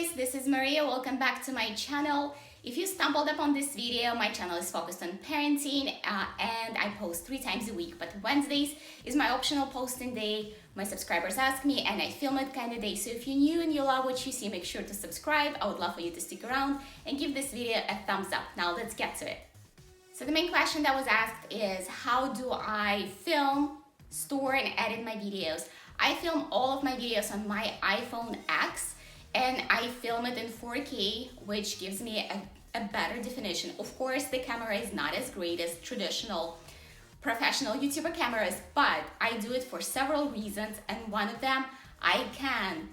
guys, this is Maria. Welcome back to my channel. If you stumbled upon this video, my channel is focused on parenting and I post 3 times a week, but Wednesdays is my optional posting day. My subscribers ask me and I film it kind of day. So if you're new and you love what you see, make sure to subscribe. I would love for you to stick around and give this video a thumbs up. Now let's get to it. So the main question that was asked is, how do I film, store and edit my videos? I film all of my videos on my iPhone X and I film it in 4K, which gives me a better definition. Of course, the camera is not as great as traditional professional YouTuber cameras, but I do it for several reasons, and one of them, I can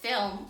film,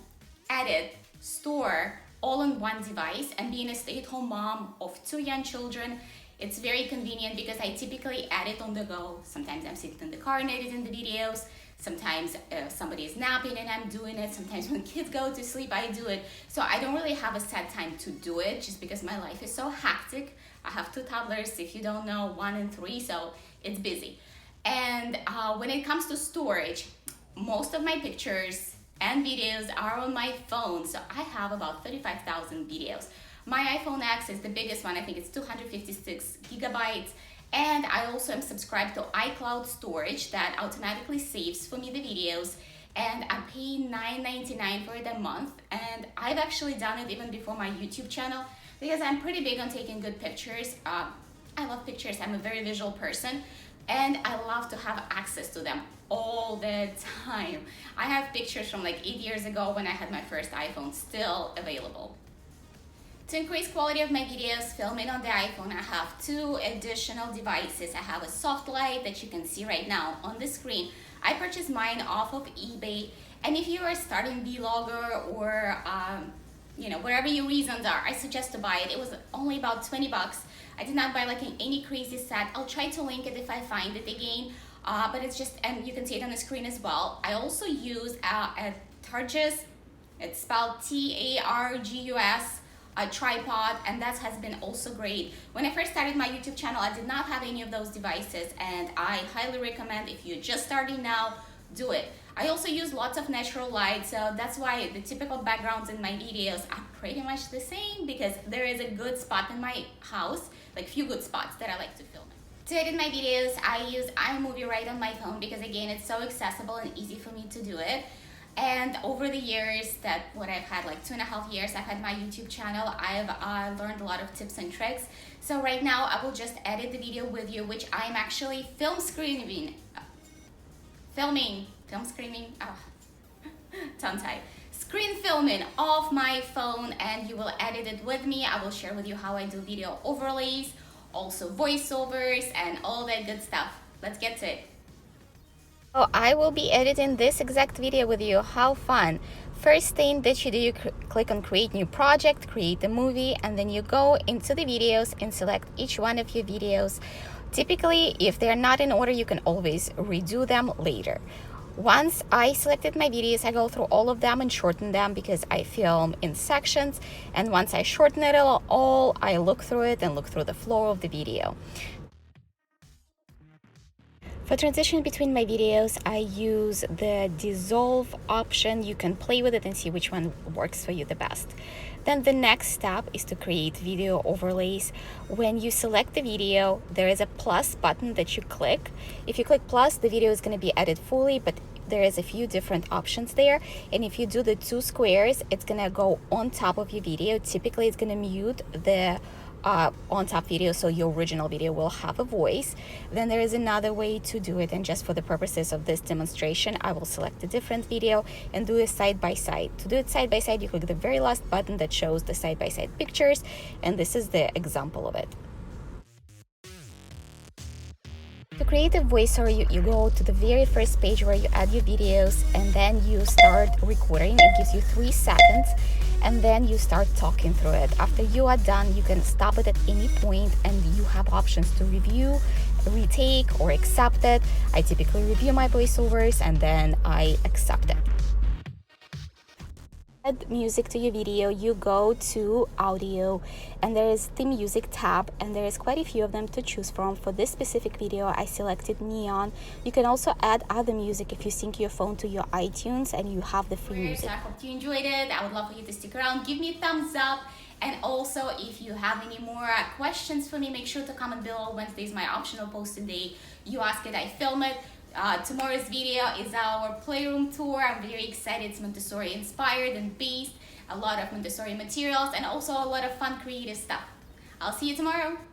edit, store all on one device. And being a stay-at-home mom of 2 young children, it's very convenient because I typically edit on the go. Sometimes I'm sitting in the car and editing the videos. Sometimes somebody is napping and I'm doing it. Sometimes when kids go to sleep, I do it. So I don't really have a set time to do it just because my life is so hectic. I have 2 toddlers, if you don't know, 1 and 3, so it's busy. And when it comes to storage, most of my pictures and videos are on my phone. So I have about 35,000 videos. My iPhone X is the biggest one. I think it's 256 gigabytes. And I also am subscribed to iCloud storage that automatically saves for me the videos, and I pay $9.99 for it a month. And I've actually done it even before my YouTube channel because I'm pretty big on taking good pictures. I love pictures. I'm a very visual person and I love to have access to them all the time. I have pictures from like 8 years ago when I had my first iPhone still available. To increase quality of my videos filming on the iPhone, I have 2 additional devices. I have a soft light that you can see right now on the screen. I purchased mine off of eBay, and if you are starting vlogger or whatever your reasons are, I suggest to buy it. It was only about 20 bucks. I did not buy like any crazy set. I'll try to link it if I find it again, but it's just, and you can see it on the screen as well. I also use a Targus, it's spelled T-A-R-G-U-S, a tripod, and that has been also great. When I first started my YouTube channel, I did not have any of those devices, and I highly recommend, if you're just starting now, do it. I also use lots of natural light, so that's why the typical backgrounds in my videos are pretty much the same, because there is a good spot in my house, like few good spots that I like to film in. To edit my videos, I use iMovie right on my phone because again, it's so accessible and easy for me to do it. And over the years what I've had, like 2.5 years, I've had my YouTube channel, I've learned a lot of tips and tricks. So right now I will just edit the video with you, which I'm actually film screening, screen filming off my phone, and you will edit it with me. I will share with you how I do video overlays, also voiceovers and all that good stuff. Let's get to it. So I will be editing this exact video with you. How fun. First thing that you do, you click on create new project, create a movie, and then you go into the videos and select each one of your videos. Typically, if they're not in order, you can always redo them later. Once I selected my videos, I go through all of them and shorten them because I film in sections. And once I shorten it all, I look through it and look through the flow of the video. For transition between my videos, I use the dissolve option. You can play with it and see which one works for you the best. Then the next step is to create video overlays. When you select the video, there is a plus button that you click. If you click plus, the video is going to be edited fully, but there is a few different options there. And if you do the 2 squares, it's going to go on top of your video. Typically, it's going to mute the on top video, so your original video will have a voice. Then there is another way to do it, and just for the purposes of this demonstration, I will select a different video and do a side-by-side. To do it side-by-side, you click the very last button that shows the side-by-side pictures, and this is the example of it. To create a voiceover, you go to the very first page where you add your videos, and then you start recording. It gives you 3 seconds, and then you start talking through it. After you are done, you can stop it at any point, and you have options to review, retake, or accept it. I typically review my voiceovers and then I accept it. Add music to your video, you go to audio and there is the music tab, and there is quite a few of them to choose from. For this specific video I selected Neon. You can also add other music if you sync your phone to your iTunes and you have the free music. I hope you enjoyed it. I would love for you to stick around, give me a thumbs up, and also if you have any more questions for me, make sure to comment below. Wednesday is my optional posting day. You ask it, I film it. Tomorrow's video is our playroom tour. I'm very excited. It's Montessori inspired and based. A lot of Montessori materials and also a lot of fun creative stuff. I'll see you tomorrow.